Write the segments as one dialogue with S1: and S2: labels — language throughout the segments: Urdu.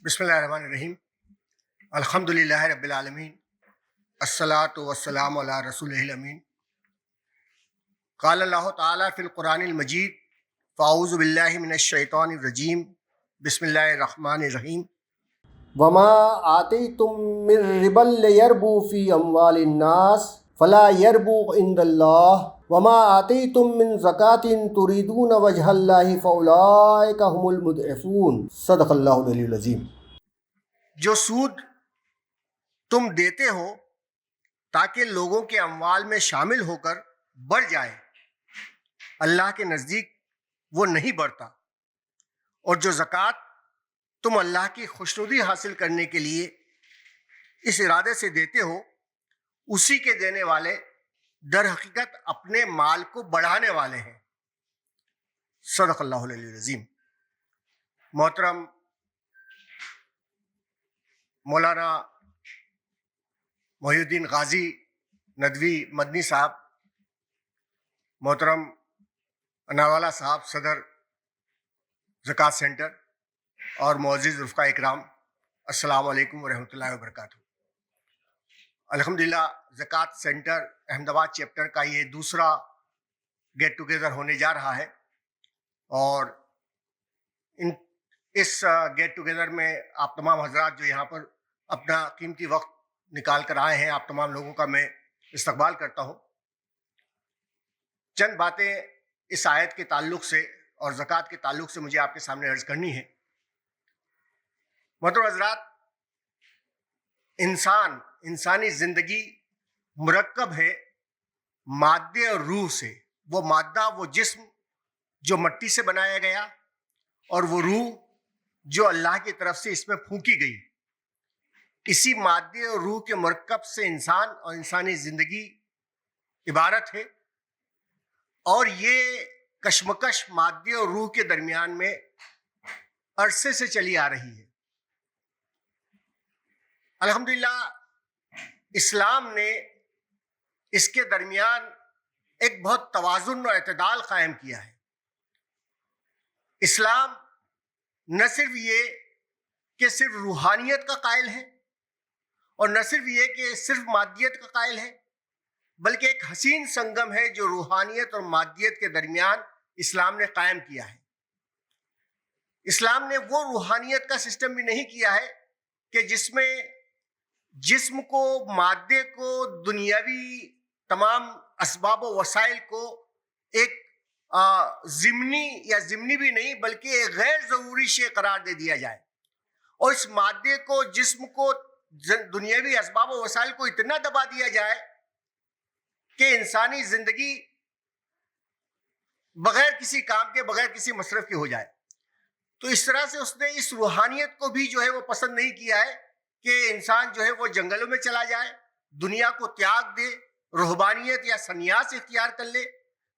S1: بسم اللہ الرحمن الرحیم الحمدللہ رب العالمین الصلاۃ والسلام علی رسول الامین قال اللہ تعالیٰ فی القرآن المجید فاعوذ باللہ من الشیطان الرجیم بسم اللہ الرحمن الرحیم
S2: وما آتیتم من ربا لیربو فی اموال الناس فلا یربو عند اللہ وما آتیتم من زکاة تریدون وجہ اللہ فاولئک هم المضعفون صدق اللہ العلی العظیم۔
S1: جو سود تم دیتے ہو تاکہ لوگوں کے اموال میں شامل ہو کر بڑھ جائے، اللہ کے نزدیک وہ نہیں بڑھتا، اور جو زکوٰۃ تم اللہ کی خوشنودی حاصل کرنے کے لیے اس ارادے سے دیتے ہو، اسی کے دینے والے در حقیقت اپنے مال کو بڑھانے والے ہیں۔ صدق اللہ العلی العظیم۔ محترم مولانا محی الدین غازی ندوی مدنی صاحب، محترم اناروالا صاحب صدر زکوٰۃ سینٹر، اور معزز رفقا اکرام، السلام علیکم ورحمۃ اللہ وبرکاتہ۔ الحمدللہ زکوٰۃ سینٹر احمد آباد چیپٹر کا یہ دوسرا گیٹ ٹوگیدر ہونے جا رہا ہے، اور اس گیٹ ٹوگیدر میں آپ تمام حضرات جو یہاں پر اپنا قیمتی وقت نکال کر آئے ہیں، آپ تمام لوگوں کا میں استقبال کرتا ہوں۔ چند باتیں اس آیت کے تعلق سے اور زکوٰۃ کے تعلق سے مجھے آپ کے سامنے عرض کرنی ہے۔ محترم حضرات، انسانی زندگی مرکب ہے مادے اور روح سے۔ وہ مادہ، وہ جسم جو مٹی سے بنایا گیا، اور وہ روح جو اللہ کی طرف سے اس میں پھونکی گئی۔ اسی مادے اور روح کے مرکب سے انسان اور انسانی زندگی عبارت ہے، اور یہ کشمکش مادے اور روح کے درمیان میں عرصے سے چلی آ رہی ہے۔ الحمدللہ اسلام نے اس کے درمیان ایک بہت توازن اور اعتدال قائم کیا ہے۔ اسلام نہ صرف یہ کہ صرف روحانیت کا قائل ہے، اور نہ صرف یہ کہ صرف مادیت کا قائل ہے، بلکہ ایک حسین سنگم ہے جو روحانیت اور مادیت کے درمیان اسلام نے قائم کیا ہے۔ اسلام نے وہ روحانیت کا سسٹم بھی نہیں کیا ہے کہ جس میں جسم کو، مادے کو، دنیاوی تمام اسباب و وسائل کو ایک ضمنی یا ضمنی بھی نہیں بلکہ ایک غیر ضروری شے قرار دے دیا جائے، اور اس مادے کو، جسم کو، دنیاوی اسباب و وسائل کو اتنا دبا دیا جائے کہ انسانی زندگی بغیر کسی کام کے، بغیر کسی مصرف کے ہو جائے۔ تو اس طرح سے اس نے اس روحانیت کو بھی جو ہے وہ پسند نہیں کیا ہے کہ انسان جو ہے وہ جنگلوں میں چلا جائے، دنیا کو تیاگ دے، رہبانیت یا سنیاس اختیار کر لے،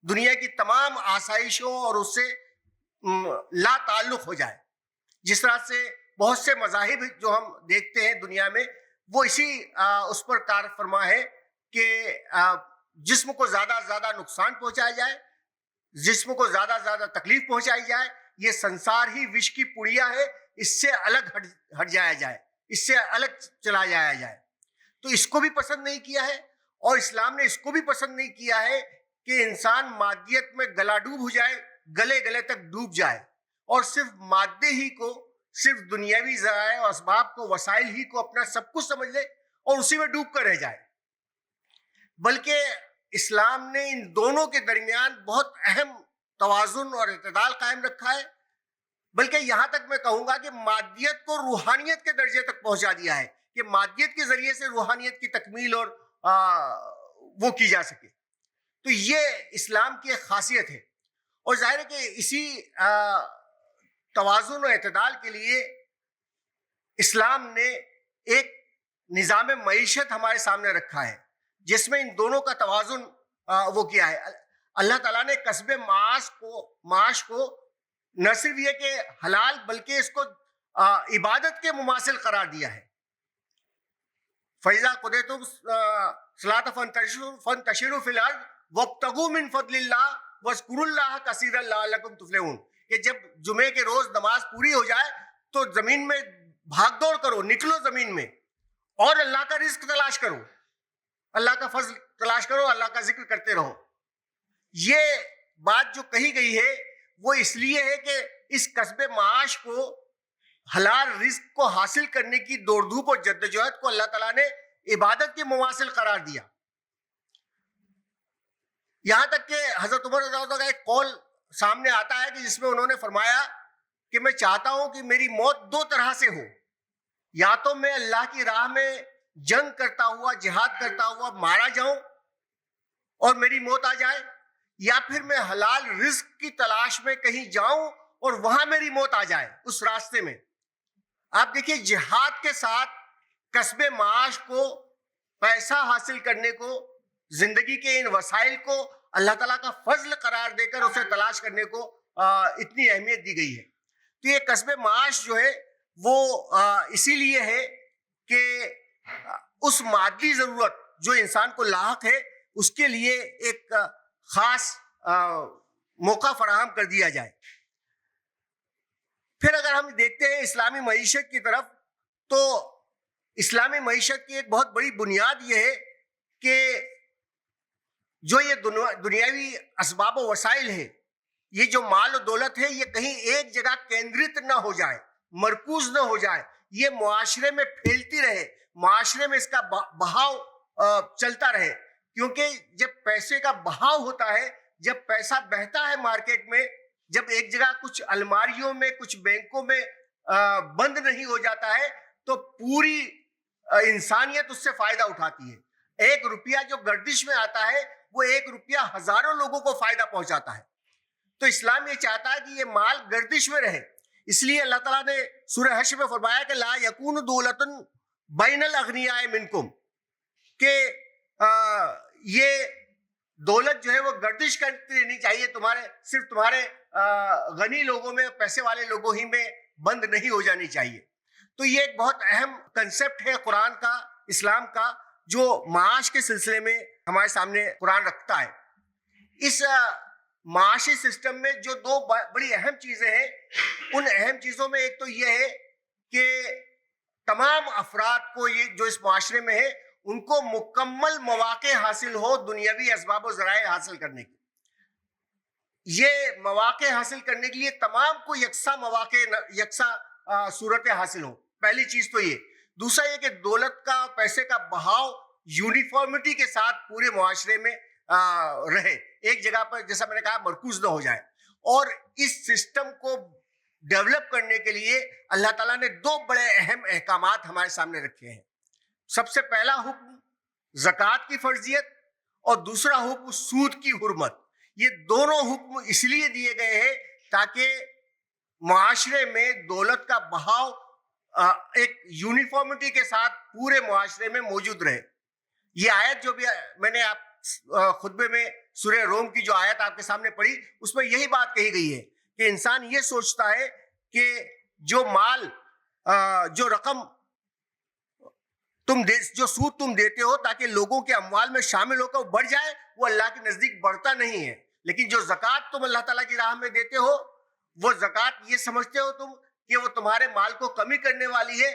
S1: دنیا کی تمام آسائشوں اور اس سے لا تعلق ہو جائے۔ جس طرح سے بہت سے مذاہب جو ہم دیکھتے ہیں دنیا میں، وہ اسی اس پر کار فرما ہے کہ جسم کو زیادہ سے زیادہ نقصان پہنچایا جائے، جسم کو زیادہ سے زیادہ تکلیف پہنچائی جائے، یہ سنسار ہی وش کی پڑیا ہے، اس سے الگ ہٹ جایا جائے، اس سے الگ چلا جایا جائے۔ تو اس کو بھی پسند نہیں کیا ہے، اور اسلام نے اس کو بھی پسند نہیں کیا ہے کہ انسان مادیت میں گلا ڈوب ہو جائے، گلے تک ڈوب جائے، اور صرف مادے ہی کو، صرف دنیاوی ذرائع و اسباب کو، وسائل ہی کو اپنا سب کچھ سمجھ لے اور اسی میں ڈوب کر رہ جائے۔ بلکہ اسلام نے ان دونوں کے درمیان بہت اہم توازن اور اعتدال قائم رکھا ہے، بلکہ یہاں تک میں کہوں گا کہ مادیت کو روحانیت کے درجے تک پہنچا دیا ہے کہ مادیت کے ذریعے سے روحانیت کی تکمیل اور وہ کی جا سکے۔ تو یہ اسلام کی ایک خاصیت ہے، اور ظاہر ہے کہ اسی توازن و اعتدال کے لیے اسلام نے ایک نظام معیشت ہمارے سامنے رکھا ہے جس میں ان دونوں کا توازن وہ کیا ہے۔ اللہ تعالیٰ نے کسب معاش کو نہ صرف یہ کہ حلال، بلکہ اس کو عبادت کے مماثل قرار دیا ہے۔ فَإِذَا قُضِيَتُمُ الصَّلَاةَ فَانتَشِرُوا فِي الْأَرْضِ وَابْتَغُوا مِن فَضْلِ اللَّهِ وَاذْكُرُوا اللَّهَ كَثِيرًا لَعَلَّكُمْ تُفْلِحُونَ، کہ جب جمعے کے روز نماز پوری ہو جائے تو زمین میں بھاگ دوڑ کرو, نکلو زمین میں اور اللہ کا رزق تلاش کرو, اللہ کا فضل تلاش کرو, اللہ کا ذکر کرتے رہو. یہ بات جو کہی گئی ہے وہ اس لیے ہے کہ اس کسب معاش کو, حلال رزق کو حاصل کرنے کی دوڑ دھوپ اور جدوجہد کو اللہ تعالیٰ نے عبادت کے مواصل قرار دیا. یہاں تک کہ حضرت عمر رضی اللہ عنہ کا ایک قول سامنے آتا ہے کہ جس میں انہوں نے فرمایا کہ میں چاہتا ہوں کہ میری موت دو طرح سے ہو, یا تو میں اللہ کی راہ میں جنگ کرتا ہوا, جہاد کرتا ہوا مارا جاؤں اور میری موت آ جائے, یا پھر میں حلال رزق کی تلاش میں کہیں جاؤں اور وہاں میری موت آ جائے اس راستے میں. آپ دیکھیے, جہاد کے ساتھ کسب معاش کو, پیسہ حاصل کرنے کو, زندگی کے ان وسائل کو اللہ تعالیٰ کا فضل قرار دے کر اسے تلاش کرنے کو اتنی اہمیت دی گئی ہے. تو یہ کسب معاش جو ہے وہ اسی لیے ہے کہ اس مادی ضرورت جو انسان کو لاحق ہے اس کے لیے ایک خاص موقع فراہم کر دیا جائے. پھر اگر ہم دیکھتے ہیں اسلامی معیشت کی طرف, تو اسلامی معیشت کی ایک بہت بڑی بنیاد یہ ہے کہ جو یہ دنیاوی اسباب و وسائل ہے, یہ جو مال و دولت ہے, یہ کہیں ایک جگہ کیندرت نہ ہو جائے, مرکوز نہ ہو جائے, یہ معاشرے میں پھیلتی رہے, معاشرے میں اس کا بہاؤ چلتا رہے. کیونکہ جب پیسے کا بہاؤ ہوتا ہے, جب پیسہ بہتا ہے مارکیٹ میں, جب ایک جگہ کچھ الماریوں میں, کچھ بینکوں میں بند نہیں ہو جاتا ہے, تو پوری انسانیت اس سے فائدہ اٹھاتی ہے. ایک روپیہ جو گردش میں آتا ہے وہ ایک روپیہ ہزاروں لوگوں کو فائدہ پہنچاتا ہے. تو اسلام یہ چاہتا ہے کہ یہ مال گردش میں رہے. اس لیے اللہ تعالیٰ نے سورہ حشر میں فرمایا کہ لا یکون دولۃ بین الاغنیاء منکم, کہ یہ دولت جو ہے وہ گردش کرتی رہنی چاہیے, صرف تمہارے غنی لوگوں میں, پیسے والے لوگوں ہی میں بند نہیں ہو جانی چاہیے. تو یہ ایک بہت اہم کنسپٹ ہے قرآن کا, اسلام کا, جو معاش کے سلسلے میں ہمارے سامنے قرآن رکھتا ہے. اس معاشی سسٹم میں جو دو بڑی اہم چیزیں ہیں, ان اہم چیزوں میں ایک تو یہ ہے کہ تمام افراد کو, یہ جو اس معاشرے میں ہے, ان کو مکمل مواقع حاصل ہو دنیاوی اسباب و ذرائع حاصل کرنے کی. یہ مواقع حاصل کرنے کے لیے تمام کو یکساں مواقع, یکساں صورتیں حاصل ہوں. پہلی چیز تو یہ. دوسرا یہ کہ دولت کا, پیسے کا بہاؤ یونیفارمٹی کے ساتھ پورے معاشرے میں رہے, ایک جگہ پر جیسا میں نے کہا مرکوز نہ ہو جائے. اور اس سسٹم کو ڈیولپ کرنے کے لیے اللہ تعالیٰ نے دو بڑے اہم احکامات ہمارے سامنے رکھے ہیں. سب سے پہلا حکم زکوٰۃ کی فرضیت, اور دوسرا حکم سود کی حرمت. یہ دونوں حکم اس لیے دیے گئے ہیں تاکہ معاشرے میں دولت کا بہاؤ ایک یونیفارمٹی کے ساتھ پورے معاشرے میں موجود رہے. یہ آیت جو بھی میں نے آپ خطبے میں سورہ روم کی جو آیت آپ کے سامنے پڑھی, اس میں یہی بات کہی گئی ہے کہ انسان یہ سوچتا ہے کہ جو مال, جو رقم جو سود تم دیتے ہو تاکہ لوگوں کے اموال میں شامل ہو کر بڑھ جائے, وہ اللہ کے نزدیک بڑھتا نہیں ہے. لیکن جو زکوٰۃ تم اللہ تعالیٰ کی راہ میں دیتے ہو, وہ زکوٰۃ یہ سمجھتے ہو تم کہ وہ تمہارے مال کو کمی کرنے والی ہے,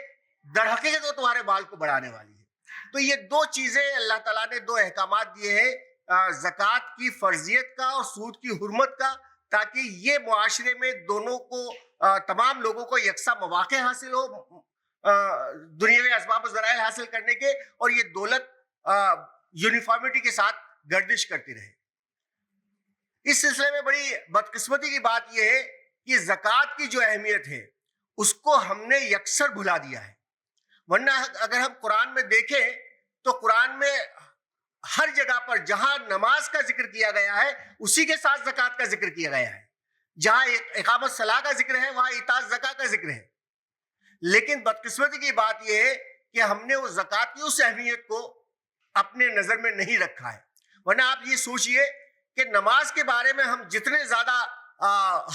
S1: در حقیقت وہ تمہارے مال کو بڑھانے والی ہے. تو یہ دو چیزیں اللہ تعالیٰ نے, دو احکامات دیے ہیں, زکوٰۃ کی فرضیت کا اور سود کی حرمت کا, تاکہ یہ معاشرے میں دونوں کو, تمام لوگوں کو یکساں مواقع حاصل ہو دنیاوی اسباب و ذرائع حاصل کرنے کے, اور یہ دولت یونیفارمٹی کے ساتھ گردش کرتی رہے. اس سلسلے میں بڑی بدقسمتی کی بات یہ ہے کہ زکوٰۃ کی جو اہمیت ہے اس کو ہم نے یکسر بھلا دیا ہے. ورنہ اگر ہم قرآن میں دیکھیں تو قرآن میں ہر جگہ پر جہاں نماز کا ذکر کیا گیا ہے اسی کے ساتھ زکوٰۃ کا ذکر کیا گیا ہے. جہاں اقامت صلاح کا ذکر ہے وہاں ایتاء زکوٰۃ کا ذکر ہے. لیکن بدقسمتی کی بات یہ ہے کہ ہم نے وہ زکوٰۃ کی اس اہمیت کو اپنے نظر میں نہیں رکھا ہے. ورنہ آپ یہ سوچئے کہ نماز کے بارے میں ہم جتنے زیادہ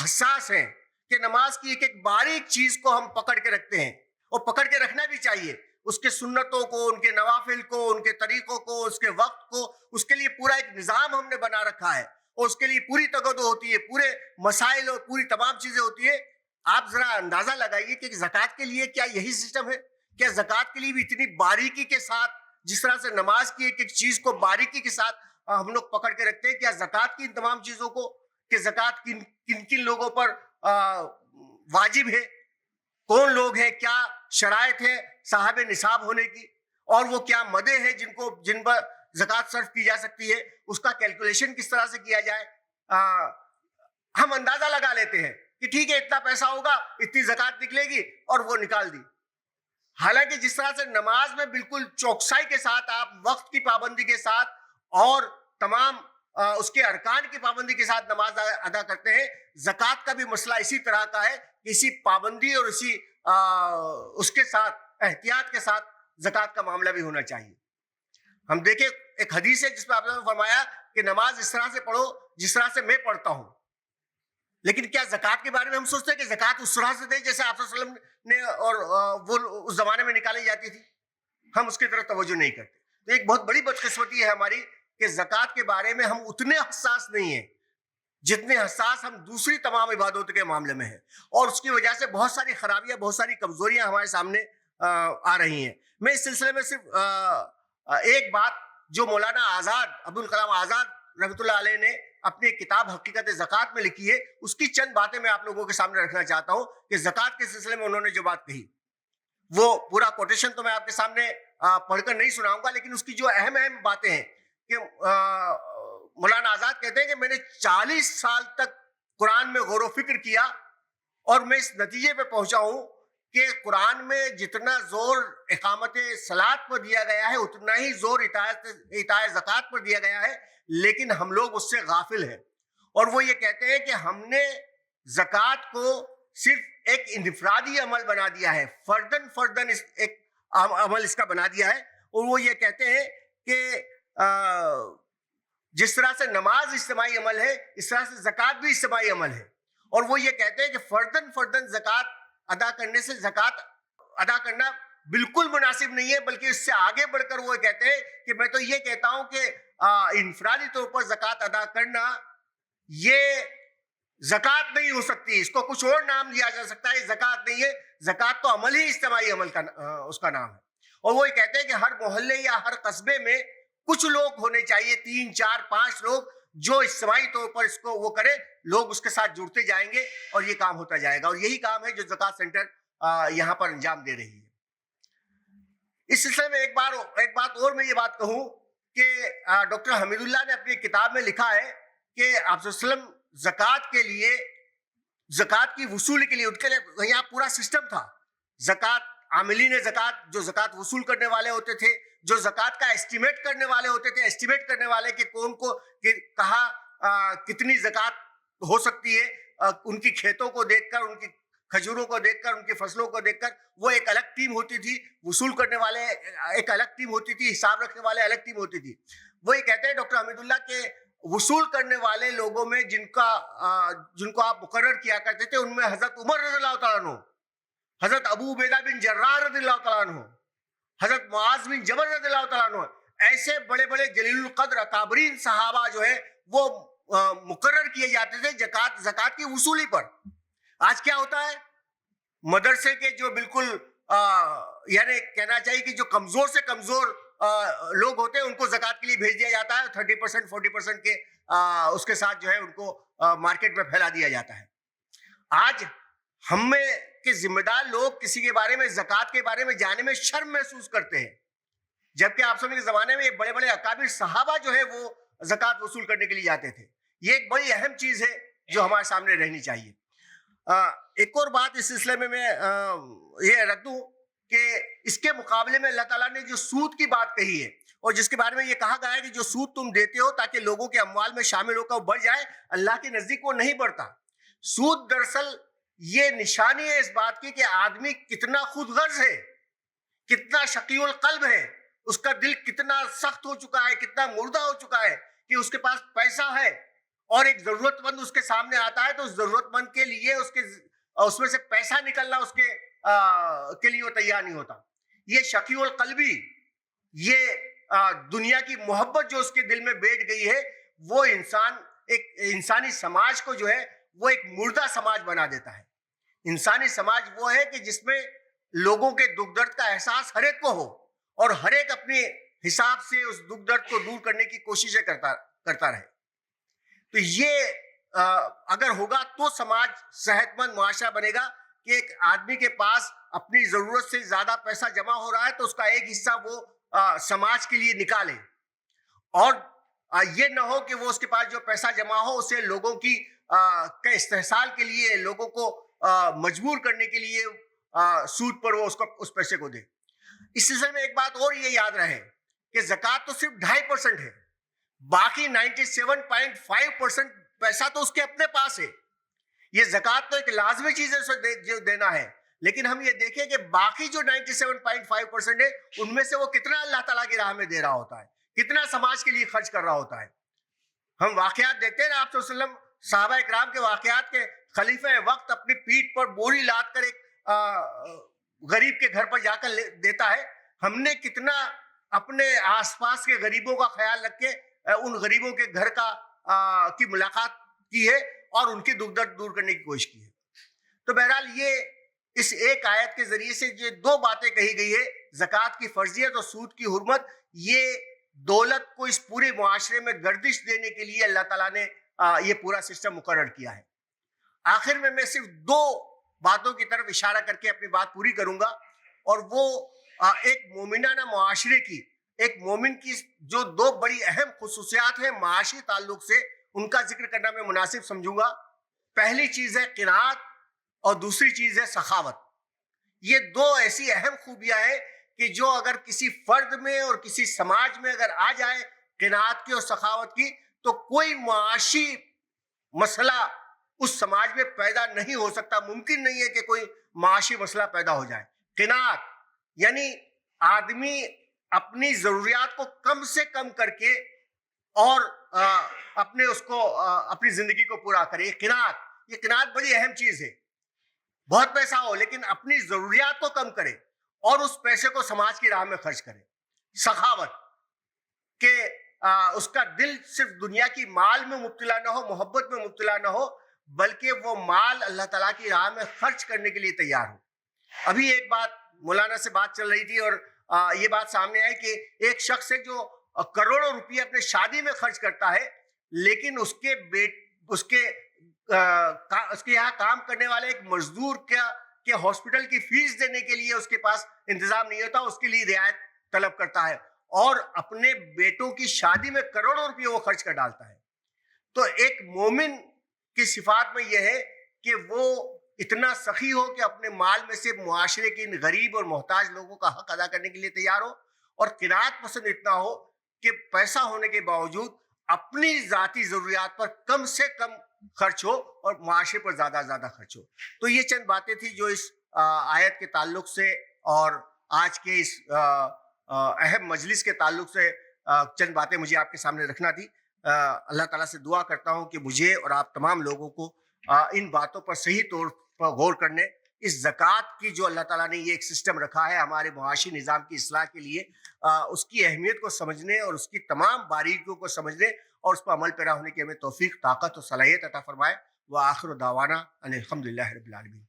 S1: حساس ہیں کہ نماز کی ایک ایک باریک چیز کو ہم پکڑ کے رکھتے ہیں, اور پکڑ کے رکھنا بھی چاہیے. اس کے سنتوں کو, ان کے نوافل کو, ان کے طریقوں کو, اس کے وقت کو, اس کے لیے پورا ایک نظام ہم نے بنا رکھا ہے, اور اس کے لیے پوری تگدو ہوتی ہے, پورے مسائل اور پوری تمام چیزیں ہوتی ہے. آپ ذرا اندازہ لگائیے کہ زکوٰۃ کے لیے کیا یہی سسٹم ہے؟ کیا زکوٰۃ کے لیے بھی اتنی باریکی کے ساتھ، جس طرح سے نماز کی ایک ایک چیز کو باریکی کے ساتھ ہم لوگ پکڑ کے رکھتے ہیں، کیا زکوٰۃ کی ان تمام چیزوں کو، کہ زکوٰۃ کن کن لوگوں پر واجب ہے، کون لوگ ہیں، کیا شرائط ہے صاحب نصاب ہونے کی، اور وہ کیا مدے ہیں جن پر زکوٰۃ صرف کی جا سکتی ہے، اس کا کیلکولیشن کس طرح سے کیا جائے. ہم اندازہ لگا لیتے ہیں کہ ٹھیک ہے اتنا پیسہ ہوگا، اتنی زکوٰۃ نکلے گی، اور وہ نکال دی. حالانکہ جس طرح سے نماز میں بالکل چوکسائی کے ساتھ آپ وقت کی پابندی کے ساتھ اور تمام اس کے ارکان کی پابندی کے ساتھ نماز ادا کرتے ہیں، زکوٰۃ کا بھی مسئلہ اسی طرح کا ہے. اسی پابندی اور اسی اس کے ساتھ احتیاط کے ساتھ زکوٰۃ کا معاملہ بھی ہونا چاہیے. ہم دیکھیں ایک حدیث ہے جس میں آپ نے فرمایا کہ نماز اس طرح سے پڑھو جس طرح سے میں پڑھتا ہوں. لیکن کیا زکوٰۃ کے بارے میں ہم سوچتے ہیں کہ زکوٰۃ اس طرح سے دے جیسے آپ صلی اللہ علیہ وسلم نے اور وہ اس زمانے میں نکالی جاتی تھی؟ ہم اس کی طرف توجہ نہیں کرتے. تو ایک بہت بڑی بدقسمتی ہے ہماری کہ زکوٰۃ کے بارے میں ہم اتنے حساس نہیں ہیں جتنے حساس ہم دوسری تمام عبادتوں کے معاملے میں ہیں، اور اس کی وجہ سے بہت ساری خرابیاں، بہت ساری کمزوریاں ہمارے سامنے آ رہی ہیں. میں اس سلسلے میں صرف ایک بات جو مولانا آزاد، عبدالکلام آزاد رحمۃ اللہ علیہ نے اپنی کتاب حقیقت زکوٰۃ میں لکھی ہے، اس کی چند باتیں میں آپ لوگوں کے سامنے رکھنا چاہتا ہوں کہ زکوٰۃ کے سلسلے میں انہوں نے جو بات کہی، وہ پورا کوٹیشن تو میں آپ کے سامنے پڑھ کر نہیں سناؤں گا، لیکن اس کی جو اہم باتیں ہیں کہ مولانا آزاد کہتے ہیں کہ میں نے 40 سال تک قرآن میں غور و فکر کیا، اور میں اس نتیجے پہ پہنچا ہوں کہ قرآن میں جتنا زور اقامت صلاۃ پر دیا گیا ہے اتنا ہی زور اطاعت زکوٰۃ پر دیا گیا ہے، لیکن ہم لوگ اس سے غافل ہیں. اور وہ یہ کہتے ہیں کہ ہم نے زکوٰۃ کو صرف ایک انفرادی عمل بنا دیا ہے، فردن ایک عمل اس کا بنا دیا ہے. اور وہ یہ کہتے ہیں کہ جس طرح سے نماز اجتماعی عمل ہے، اس طرح سے زکوٰۃ بھی اجتماعی عمل ہے. اور وہ یہ کہتے ہیں کہ فردن زکوٰۃ ادا کرنے سے زکوٰۃ ادا کرنا بالکل مناسب نہیں ہے، بلکہ اس سے آگے بڑھ کر وہ کہتے ہیں کہ میں تو یہ کہتا ہوں کہ انفرادی طور پر زکوٰۃ ادا کرنا یہ زکوٰۃ نہیں ہو سکتی، اس کو کچھ اور نام دیا جا سکتا ہے، زکوٰۃ نہیں ہے. زکوٰۃ تو عمل ہی اجتماعی عمل کا اس کا نام ہے. اور وہ یہ کہتے ہیں کہ ہر محلے یا ہر قصبے میں کچھ لوگ ہونے چاہیے، 3 4 5 لوگ جو اجتماعی طور پر اس کو وہ کرے، لوگ اس کے ساتھ جڑتے جائیں گے اور یہ کام ہوتا جائے گا. اور یہی کام ہے جو زکوٰۃ سینٹر یہاں پر انجام دے رہی ہے. اس سلسلے میں ایک بات اور میں یہ بات کہوں کہ ڈاکٹر حمید اللہ نے اپنی کتاب میں لکھا ہے کہ آپ صلی اللہ علیہ وسلم زکوٰۃ کے لیے، زکوٰۃ کی وصولی کے لیے ان کے لیے یہاں پورا سسٹم تھا. زکوٰۃ عاملین زکوٰۃ جو زکوٰۃ وصول کرنے والے ہوتے تھے، جو زکوٰۃ کا اسٹیمیٹ کرنے والے ہوتے تھے، اسٹیمیٹ کرنے والے کہ کون کو کہاں کتنی زکوٰۃ ہو سکتی ہے، ان کی کھیتوں کو دیکھ کر، ان کی کھجوروں کو دیکھ کر، ان کی فصلوں کو دیکھ کر وہ ایک الگ ٹیم ہوتی تھی، وصول کرنے والے ایک الگ ٹیم ہوتی تھی، حساب رکھنے والے الگ ٹیم ہوتی تھی. وہ یہ کہتے ہیں ڈاکٹر حمید اللہ کے وصول کرنے والے لوگوں میں جن کو آپ مقرر کیا کرتے تھے، ان میں حضرت عمر رضی اللہ تعالیٰ عنہ، حضرت ابو عبیدہ بن جراح رضی اللہ تعالیٰ عنہ، حضرت معاذ بن جبل رضی اللہ تعالیٰ عنہ، ایسے بڑے بڑے جلیل القدر اکابرین صحابہ جو ہے وہ مقرر کیے جاتے تھے زکوٰۃ کی وصولی پر. آج کیا ہوتا ہے، مدرسے کے جو بالکل یعنی کہنا چاہیے کہ جو کمزور سے کمزور لوگ ہوتے ہیں ان کو زکوٰۃ کے لیے بھیج دیا جاتا ہے، 30% 40% کے اس کے ساتھ جو ہے ان کو مارکیٹ میں پھیلا دیا جاتا ہے. آج ہم میں کے ذمہ دار لوگ کسی کے بارے میں، زکوٰۃ کے بارے میں جانے میں شرم محسوس کرتے ہیں، جبکہ آپ سب کے زمانے میں یہ بڑے بڑے اکابر صحابہ جو ہے وہ زکوٰۃ وصول کرنے کے لیے جاتے تھے. یہ ایک بڑی اہم چیز ہے جو ہمارے سامنے رہنی چاہیے. ایک اور بات اس سلسلے میں یہ رکھ دوں کہ اس کے مقابلے میں اللہ تعالیٰ نے جو سود کی بات کہی ہے، اور جس کے بارے میں یہ کہا گیا ہے کہ جو سود تم دیتے ہو تاکہ لوگوں کے اموال میں شامل ہو کر وہ بڑھ جائے، اللہ کے نزدیک وہ نہیں بڑھتا. سود دراصل یہ نشانی ہے اس بات کی کہ آدمی کتنا خود غرض ہے، کتنا شقی القلب ہے، اس کا دل کتنا سخت ہو چکا ہے، کتنا مردہ ہو چکا ہے کہ اس کے پاس پیسہ ہے اور ایک ضرورت مند اس کے سامنے آتا ہے تو اس ضرورت مند کے لیے اس میں سے پیسہ نکلنا اس کے لیے وہ تیار نہیں ہوتا. یہ شقی القلبی، یہ دنیا کی محبت جو اس کے دل میں بیٹھ گئی ہے، وہ انسانی سماج کو جو ہے وہ ایک مردہ سماج بنا دیتا ہے. انسانی سماج وہ ہے کہ جس میں لوگوں کے دکھ درد کا احساس ہر ایک کو ہو اور ہر ایک اپنے حساب سے اس دکھ درد کو دور کرنے کی کوششیں کرتا رہے. تو یہ اگر ہوگا تو سماج صحت مند معاشرہ بنے گا کہ ایک آدمی کے پاس اپنی ضرورت سے زیادہ پیسہ جمع ہو رہا ہے تو اس کا ایک حصہ وہ سماج کے لیے نکالے, اور یہ نہ ہو کہ وہ اس کے پاس جو پیسہ جمع ہو اسے لوگوں کی کے استحصال کے لیے, لوگوں کو مجبور کرنے کے لیے سود پر وہ اس پیسے کو دے. اس سلسلے میں ایک بات اور یہ یاد رہے کہ زکوٰۃ تو صرف 2.5% ہے, باقی 97.5% پیسہ تو اس کے اپنے پاس ہے. یہ زکوٰۃ تو ایک لازمی چیز ہے جو دینا ہے, لیکن ہم یہ دیکھیں کہ باقی جو 97.5% ہے ان میں سے وہ کتنا اللہ تعالیٰ کی راہ میں دے رہا ہوتا ہے, کتنا سماج کے لیے خرچ کر رہا ہوتا ہے. ہم واقعات دیکھتے ہیں نا, آپ صلی اللہ علیہ وسلم صحابہ اکرام کے واقعات کے خلیفہ وقت اپنی پیٹھ پر بوری لاد کر ایک غریب کے گھر پر جا کر دیتا ہے. ہم نے کتنا اپنے آس پاس کے غریبوں کا خیال رکھ کے ان غریبوں کے گھر کی ملاقات کی ہے اور ان کی دکھ درد دور کرنے کی کوشش کی ہے. تو بہرحال یہ اس ایک آیت کے ذریعے سے جو دو باتیں کہی گئی ہے, زکوٰۃ کی فرضیت اور سود کی حرمت, یہ دولت کو اس پورے معاشرے میں گردش دینے کے لیے اللہ تعالیٰ نے یہ پورا سسٹم مقرر کیا ہے. آخر میں صرف دو باتوں کی طرف اشارہ کر کے اپنی بات پوری کروں گا, اور وہ ایک مومنانہ معاشرے کی, ایک مومن کی جو دو بڑی اہم خصوصیات ہیں معاشی تعلق سے, ان کا ذکر کرنا میں مناسب سمجھوں گا. پہلی چیز ہے قناعت اور دوسری چیز ہے سخاوت. یہ دو ایسی اہم خوبیاں ہیں کہ جو اگر کسی فرد میں اور کسی سماج میں اگر آ جائے قناعت کی اور سخاوت کی, تو کوئی معاشی مسئلہ اس سماج میں پیدا نہیں ہو سکتا. ممکن نہیں ہے کہ کوئی معاشی مسئلہ پیدا ہو جائے. قناعت یعنی آدمی اپنی ضروریات کو کم سے کم کر کے اور اپنی زندگی کو پورا کرے. یہ قناعت بڑی اہم چیز ہے. بہت پیسہ ہو لیکن اپنی ضروریات کو کم کرے اور اس پیسے کو سماج کی راہ میں خرچ کرے. سخاوت کہ اس کا دل صرف دنیا کی مال میں مبتلا نہ ہو, محبت میں مبتلا نہ ہو, بلکہ وہ مال اللہ تعالیٰ کی راہ میں خرچ کرنے کے لیے تیار ہو. ابھی ایک بات مولانا سے بات چل رہی تھی اور یہ بات سامنے آئی کہ ایک شخص ہے جو کروڑوں روپیے اپنے شادی میں خرچ کرتا ہے, لیکن اس کے یہاں کام کرنے والے ایک مزدور کے ہاسپٹل کی فیس دینے کے لیے اس کے پاس انتظام نہیں ہوتا, اس کے لیے رعایت طلب کرتا ہے, اور اپنے بیٹوں کی شادی میں کروڑوں روپے وہ خرچ کر ڈالتا ہے. تو ایک مومن کی صفات میں یہ ہے کہ وہ اتنا سخی ہو کہ اپنے مال میں سے معاشرے کے ان غریب اور محتاج لوگوں کا حق ادا کرنے کے لیے تیار ہو, اور قناعت پسند اتنا ہو کہ پیسہ ہونے کے باوجود اپنی ذاتی ضروریات پر کم سے کم خرچ ہو اور معاشرے پر زیادہ خرچ ہو. تو یہ چند باتیں تھی جو اس آیت کے تعلق سے اور آج کے اس اہم مجلس کے تعلق سے چند باتیں مجھے آپ کے سامنے رکھنا تھی. اللہ تعالیٰ سے دعا کرتا ہوں کہ مجھے اور آپ تمام لوگوں کو ان باتوں پر صحیح طور پر غور کرنے, اس زکوٰۃ کی جو اللہ تعالیٰ نے یہ ایک سسٹم رکھا ہے ہمارے معاشی نظام کی اصلاح کے لیے, اس کی اہمیت کو سمجھنے اور اس کی تمام باریکیوں کو سمجھنے اور اس پر عمل پیرا ہونے کی ہمیں توفیق, طاقت اور صلاحیت عطا فرمائے. وآخر دعوانا ان الحمد للہ رب العالمین.